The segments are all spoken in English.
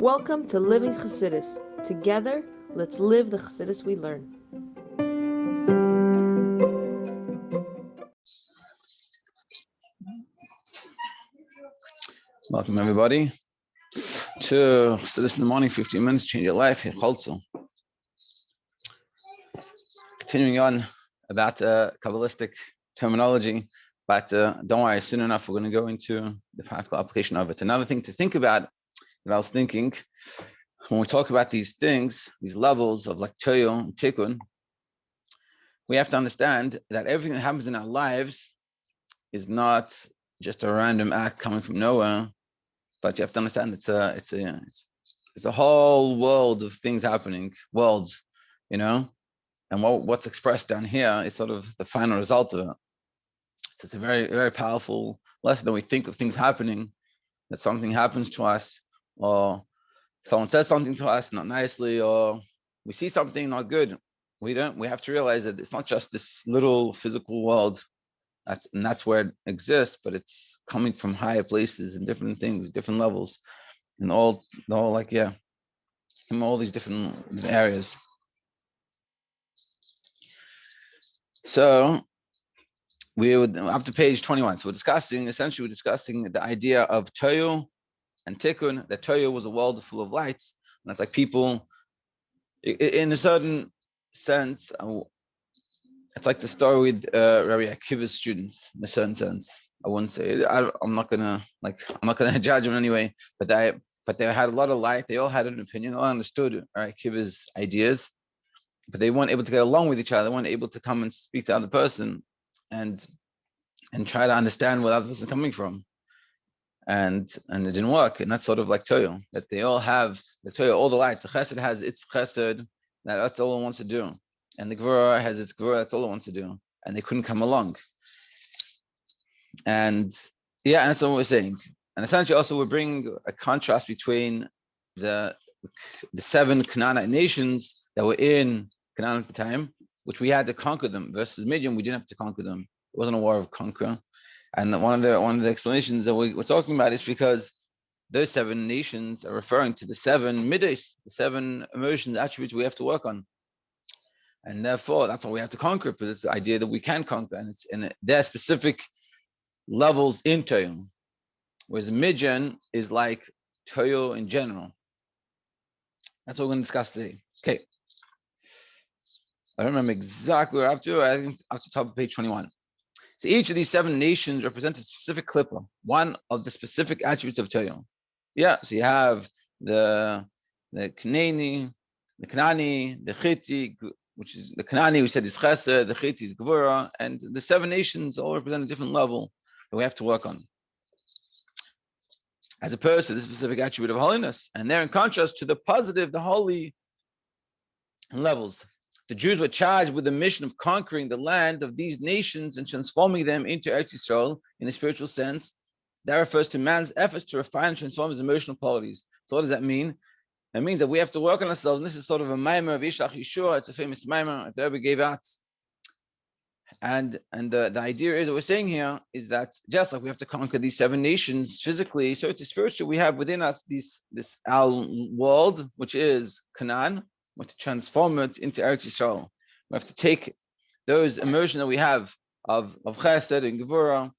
Welcome to Living Chassidus. Together, let's live the Chassidus we learn. Welcome everybody to Chassidus in the morning, 15 minutes, change your life, Heichaltzu. Continuing on about Kabbalistic terminology, but don't worry, soon enough we're going to go into the practical application of it. Another thing to think about that I was thinking, when we talk about these things, these levels of like Toyo and Tikkun, we have to understand that everything that happens in our lives is not just a random act coming from nowhere, but you have to understand it's a whole world of things happening, worlds, and what's expressed down here is sort of the final result of it. So it's a very, very powerful lesson that we think of things happening, that something happens to us, or someone says something to us not nicely, or we see something not good. We have to realize that it's not just this little physical world. That's where it exists, but it's coming from higher places and different things, different levels, and all from all these different areas. So we would up to page 21. So we're discussing the idea of Toyo and Tikkun. That Toyo was a world full of lights, and that's like people, in a certain sense. It's like the story with Rabbi Akiva's students, in a certain sense. I wouldn't say I'm not gonna judge them anyway, but they had a lot of light. They all had an opinion. All understood Rabbi Akiva's ideas, but they weren't able to get along with each other. They weren't able to come and speak to the other person, and try to understand where the other person is coming from. And it didn't work. And that's sort of like Toyo, that they all have the Toyo, all the lights. The Chesed has its Chesed. That's all it wants to do. And the Gvura has its Gvura, that's all it wants to do. And they couldn't come along. And that's what we're saying. And essentially also we're bringing a contrast between the 7 Canaanite nations that were in Canaan at the time, which we had to conquer them, versus Midian, we didn't have to conquer them. It wasn't a war of conquer. And one of the explanations that we're talking about is because those 7 nations are referring to the 7 middays, the 7 emotions, attributes we have to work on. And therefore, that's what we have to conquer, because it's the idea that we can conquer, and it's in their specific levels in Toyo. Whereas Midian is like Toyo in general. That's what we're going to discuss today. Okay. I don't remember exactly where we're up to. I think up to top of page 21. So each of these 7 nations represent a specific klippa, one of the specific attributes of Toyo. Yeah, so you have the Kanani, the Chiti, which is the Kanani, we said is Chesed, the Chiti is Gvura, and the 7 nations all represent a different level that we have to work on, as opposed to the specific attribute of holiness. And they're in contrast to the positive, the holy levels. The Jews were charged with the mission of conquering the land of these nations and transforming them into Eretz Yisrael in a spiritual sense. That refers to man's efforts to refine and transform his emotional qualities. So what does that mean? It means that we have to work on ourselves. And this is sort of a maimer of Yishlach Yeshua. It's a famous maimer that Rebbe gave out. And the idea is, what we're saying here is that just like we have to conquer these 7 nations physically, so to spiritual, we have within us this our world, which is Canaan. We have to transform it into Eretz Yisrael. We have to take those emotions that we have of Chesed and Gevurah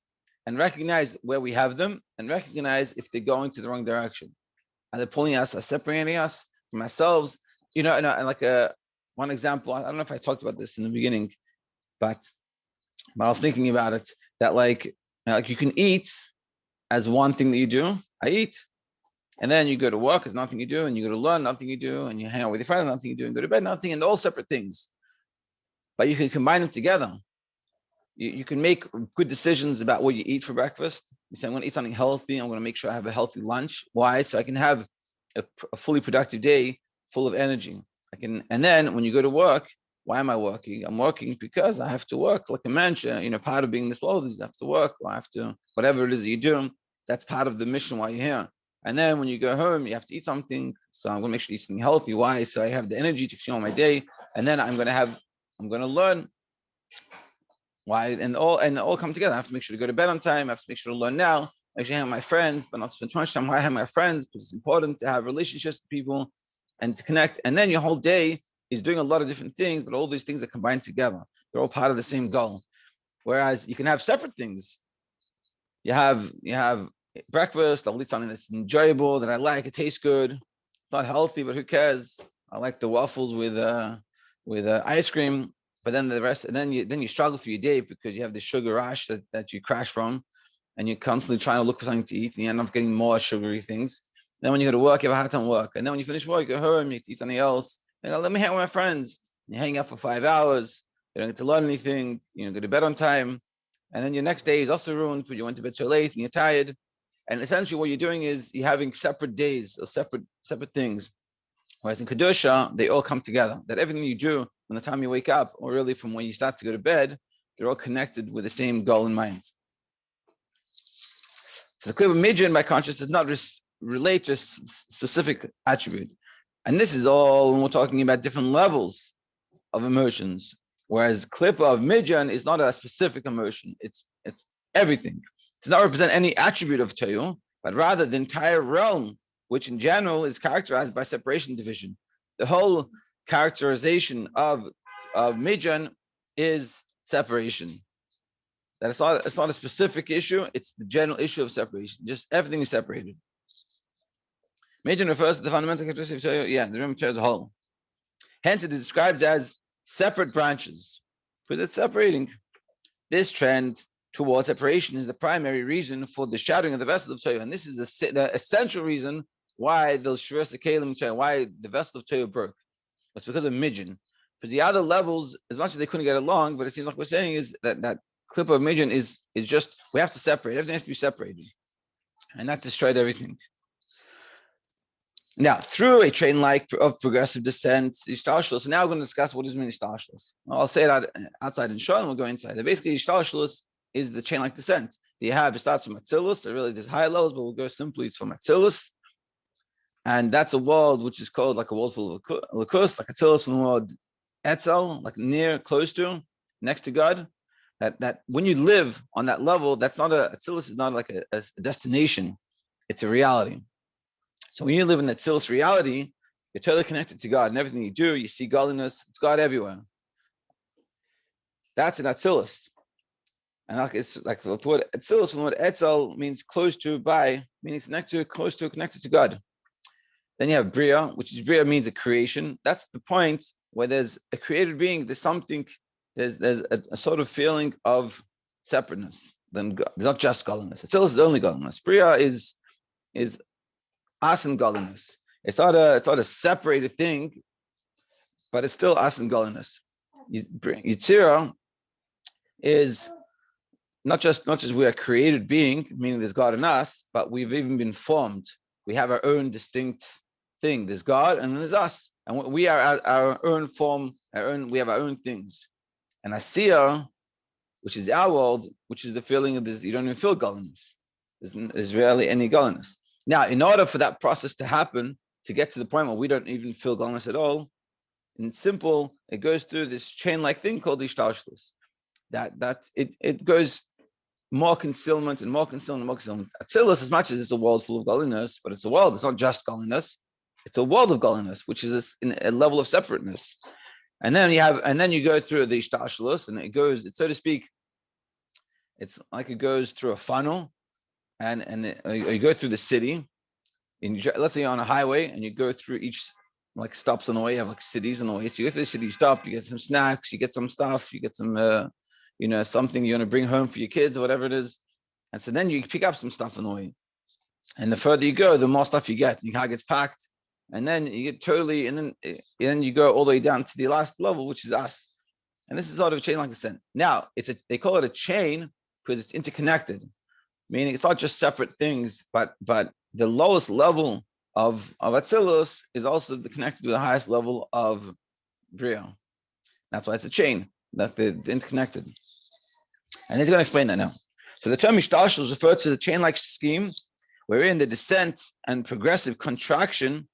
and recognize where we have them and recognize if they're going to the wrong direction. And they're pulling us, are separating us from ourselves. And like one example, I don't know if I talked about this in the beginning, but I was thinking about it, that like you can eat as one thing that you do. I eat. And then you go to work, there's nothing you do, and you go to learn, nothing you do, and you hang out with your friends, nothing you do, and go to bed, nothing, and they're all separate things. But you can combine them together. You can make good decisions about what you eat for breakfast. You say, I'm going to eat something healthy, I'm going to make sure I have a healthy lunch. Why? So I can have a fully productive day full of energy. And then when you go to work, why am I working? I'm working because I have to work like a man. Part of being in this world is you have to work, or I have to, whatever it is that you do, that's part of the mission while you're here. And then when you go home, you have to eat something. So I'm going to make sure you eat something healthy. Why? So I have the energy to fuel my day. And then I'm going to learn. Why? And all come together. I have to make sure to go to bed on time. I have to make sure to learn now. actually hang out with my friends, but not spend too much time while I hang with my friends, because it's important to have relationships with people and to connect. And then your whole day is doing a lot of different things, but all these things are combined together. They're all part of the same goal. Whereas you can have separate things. You have breakfast, I'll eat something that's enjoyable, that I like, it tastes good. It's not healthy, but who cares? I like the waffles with ice cream. But then the rest, and then you struggle through your day because you have the sugar rush that you crash from, and you're constantly trying to look for something to eat, and you end up getting more sugary things. Then when you go to work, you have a hard time work. And then when you finish work, you go home, you eat something else. Let me hang out with my friends. You hang out for 5 hours. You don't get to learn anything. You don't go to bed on time. And then your next day is also ruined because you went to bed so late and you're tired. And essentially what you're doing is you're having separate days or separate things. Whereas in Kedusha, they all come together. That everything you do from the time you wake up, or really from when you start to go to bed, they're all connected with the same goal in mind. So the clear midyan, by contrast, does not relate to a specific attribute. And this is all when we're talking about different levels of emotions. Whereas klippa of midyan is not a specific emotion. It's everything. It does not represent any attribute of Toyu, but rather the entire realm, which in general is characterized by separation division. The whole characterization of midyan is separation. That it's not a specific issue, it's the general issue of separation. Just everything is separated. Midyan refers to the fundamental characteristic of Toyu, the room as a whole. Hence it is described as separate branches, because it's separating. This trend towards separation is the primary reason for the shadowing of the vessel of Toyu, and this is the essential reason why those shviras kelim, why the vessel of Toyu broke. It's because of midyan. Because the other levels, as much as they couldn't get along, but it seems like we're saying is that clip of midyan is just, we have to separate. Everything has to be separated, and that destroyed everything. Now, through a train like of progressive descent, hishtalshelus. So now we're going to discuss what does it mean hishtalshelus. I'll say it outside and show, and we'll go inside. Basically, hishtalshelus is the chain like descent. You have, it starts from Atzilus, so really there's higher levels, but we'll go simply, it's from Atzilus. And that's a world which is called like a world full of lakus, like Atzilus and the word Etzel, like near, close to, next to God. That when you live on that level, that's not Atzilus is not like a destination, it's a reality. So when you live in that Atzilus reality, you're totally connected to God, and everything you do, you see godliness, it's God everywhere. That's an Atzilus. And it's like the word Atzilus, and the word Etzel means close to, by, meaning it's next to, close to, connected to God. Then you have Bria, which is Bria means a creation. That's the point where there's a created being, there's something, there's a sort of feeling of separateness. Then God. There's not just godliness. Atzilus is only godliness. Bria is us and godliness. It's not a separated thing, but it's still us and godliness. Yitzira is not just we are a created being, meaning there's God in us, but we've even been formed. We have our own distinct thing. There's God and then there's us. And we are our own form, we have our own things. And Asiya, which is our world, which is the feeling of this, you don't even feel godliness. There's rarely any godliness. Now, in order for that process to happen, to get to the point where we don't even feel godliness at all, in simple, it goes through this chain-like thing called hishtalshelus. That it goes more concealment and more concealment and more concealment. Atzilus, as much as it's a world full of godliness, but it's a world, it's not just godliness, it's a world of godliness, which is a level of separateness. And then you go through the hishtalshelus, and it goes, so to speak, it's like it goes through a funnel, and you go through the city, and let's say you're on a highway, and you go through each like stops on the way. You have like cities on the way. So you go to the city, you stop, you get some snacks, you get some stuff, you get some something you want to bring home for your kids or whatever it is. And so then you pick up some stuff on the way. And the further you go, the more stuff you get. Your car gets packed, and then you get totally, and then you go all the way down to the last level, which is us. And this is sort of a chain like descent. Now they call it a chain because it's interconnected, meaning it's not just separate things, but the lowest level of Atzilus is also connected to the highest level of Bria. That's why it's a chain, that they're interconnected. And he's going to explain that now. So the term hishtalshelus refers to the chain-like scheme wherein the descent and progressive contraction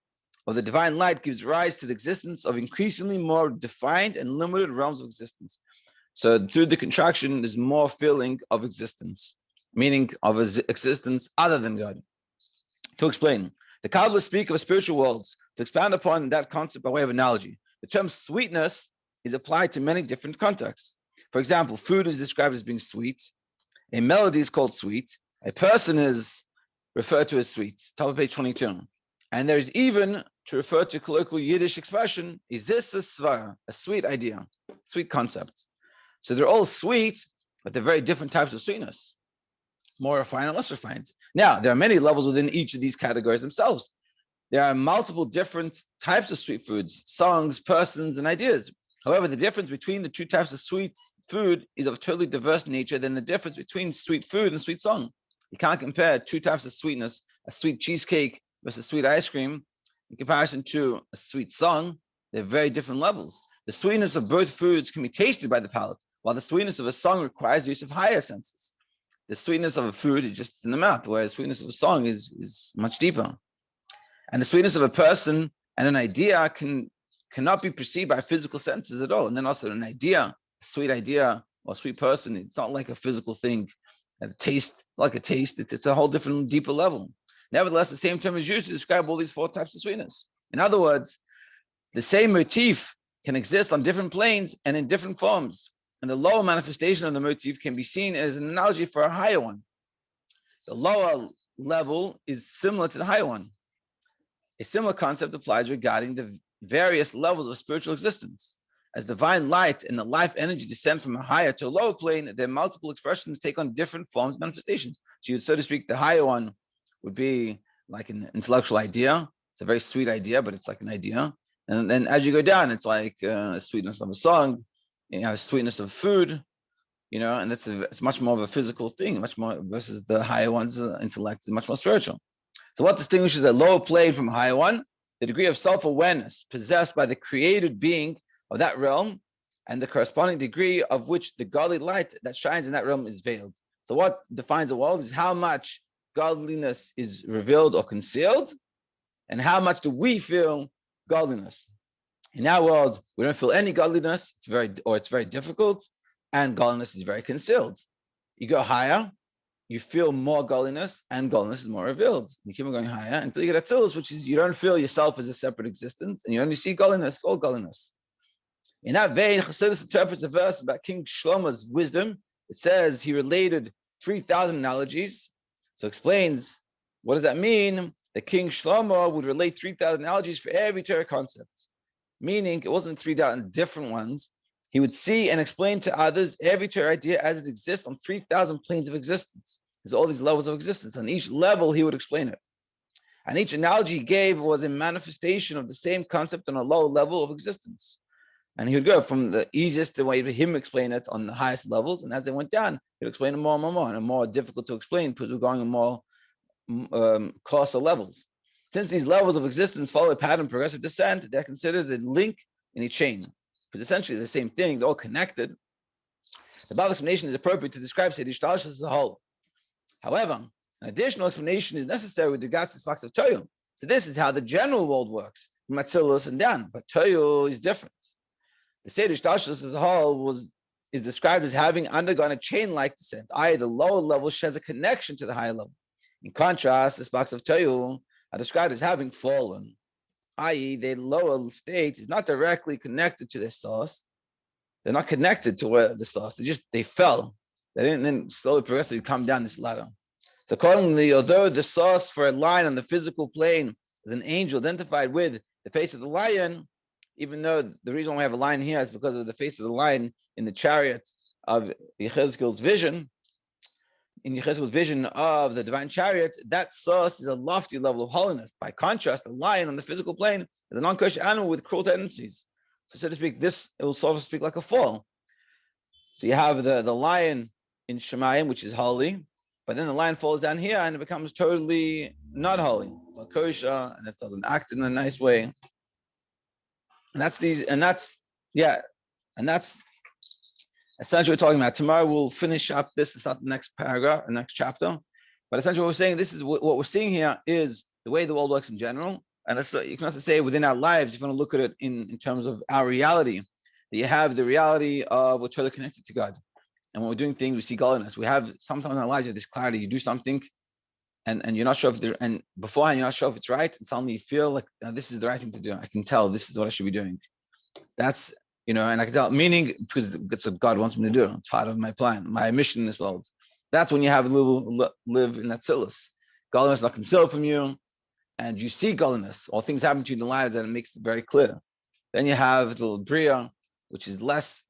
of the divine light gives rise to the existence of increasingly more defined and limited realms of existence. So through the contraction, there's more feeling of existence. meaning of existence other than God. To explain, the Kabbalists speak of spiritual worlds. To expand upon that concept by way of analogy, the term sweetness is applied to many different contexts. For example, food is described as being sweet. A melody is called sweet. A person is referred to as sweet. Top of page 22. And there is even, to refer to colloquial Yiddish expression, is this a svara, a sweet idea, sweet concept. So they're all sweet, but they're very different types of sweetness, more refined and less refined. Now, there are many levels within each of these categories themselves. There are multiple different types of sweet foods, songs, persons, and ideas. However, the difference between the two types of sweet food is of totally diverse nature than the difference between sweet food and sweet song. You can't compare two types of sweetness, a sweet cheesecake versus sweet ice cream, in comparison to a sweet song. They're very different levels. The sweetness of both foods can be tasted by the palate, while the sweetness of a song requires the use of higher senses. The sweetness of a food is just in the mouth, whereas the sweetness of a song is much deeper. And the sweetness of a person and an idea cannot be perceived by physical senses at all. And then also an idea, a sweet idea or a sweet person, it's not like a physical thing. A taste, like a taste, it's a whole different, deeper level. Nevertheless, the same term is used to describe all these four types of sweetness. In other words, the same motif can exist on different planes and in different forms. And the lower manifestation of the motif can be seen as an analogy for a higher one. The lower level is similar to the higher one. A similar concept applies regarding the various levels of spiritual existence. As divine light and the life energy descend from a higher to a lower plane, their multiple expressions take on different forms, manifestations. So, so to speak, the higher one would be like an intellectual idea. It's a very sweet idea, but it's like an idea. And then as you go down, it's like sweetness of a song, sweetness of food, and it's much more of a physical thing, much more versus the higher one's intellect is much more spiritual. So what distinguishes a lower plane from a higher one? The degree of self-awareness possessed by the created being of that realm and the corresponding degree of which the godly light that shines in that realm is veiled. So what defines a world is how much godliness is revealed or concealed, and how much do we feel godliness. In our world, we don't feel any godliness, it's very difficult, and godliness is very concealed. You go higher, you feel more godliness, and godliness is more revealed. You keep on going higher until you get Atzilus, which is you don't feel yourself as a separate existence, and you only see godliness, all godliness. In that vein, Chassidus interprets a verse about King Shlomo's wisdom. It says he related 3,000 analogies. So explains, what does that mean? That King Shlomo would relate 3,000 analogies for every Torah concept. Meaning, it wasn't 3,000 different ones. He would see and explain to others every Torah idea as it exists on 3,000 planes of existence. There's all these levels of existence. On each level, he would explain it. And each analogy he gave was a manifestation of the same concept on a low level of existence. And he would go from the easiest way to him explain it on the highest levels. And as they went down, he'd explain it more and more, and more difficult to explain because we're going on more closer levels. Since these levels of existence follow a pattern of progressive descent, they're considered as a link in a chain. Because essentially the same thing, they're all connected. The above explanation is appropriate to describe seder hishtalshelus as a whole. However, an additional explanation is necessary with regards to the sparks of Toyu. So this is how the general world works, from Atzilus and down, but Toyu is different. The seder hishtalshelus as a whole is described as having undergone a chain-like descent, i.e. the lower level shares a connection to the higher level. In contrast, the sparks of Toyu are described as having fallen, i.e. the lower state is not directly connected to the source. They're not connected to where the source. They fell. They didn't then slowly progressively come down this ladder. So accordingly, although the source for a line on the physical plane is an angel identified with the face of the lion, even though the reason why we have a lion here is because of the face of the lion in the chariot of Heichaltzu's vision. In Yechezkel's vision of the divine chariot, that source is a lofty level of holiness. By contrast, the lion on the physical plane is a non-kosher animal with cruel tendencies. So to speak, it will sort of speak like a fall. So you have the lion in Shemayim, which is holy, but then the lion falls down here and it becomes totally not holy. It's not kosher, and it doesn't act in a nice way. And that's essentially what we're talking about. Tomorrow we'll finish up this. It's not the next paragraph, the next chapter. But essentially what we're saying, this is what we're seeing here is the way the world works in general. And you can also say within our lives, if you want to look at it in terms of our reality, that you have the reality of we're totally connected to God. And when we're doing things, we see godliness. We have sometimes in our lives, you have this clarity. You do something, and you're not sure if there, and beforehand you're not sure if it's right, and suddenly you feel like this is the right thing to do. I can tell this is what I should be doing. That's, and I can tell, meaning because it's what God wants me to do. It's part of my plan, my mission in this world. That's when you have a little live in that hishtalshelus. Godliness is not concealed from you, and you see godliness. All things happen to you in the lives, and it makes it very clear. Then you have the little bria, which is less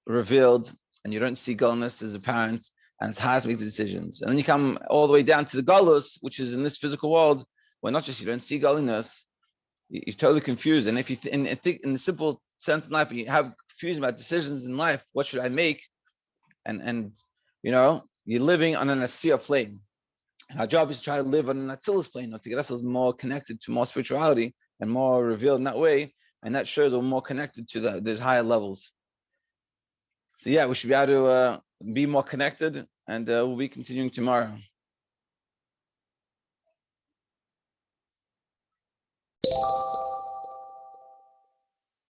revealed, and you don't see godliness as apparent, and it's hard to make the decisions. And then you come all the way down to the galus, which is in this physical world, where not just you don't see godliness, you're totally confused. And if you think in the simple sense in life, you have confusion about decisions in life, what should I make? And you're living on an asiya plane. And our job is to try to live on an atzilus plane, to get ourselves more connected to more spirituality and more revealed in that way. And that shows we're more connected to those higher levels. So yeah, we should be able to be more connected, and we'll be continuing tomorrow.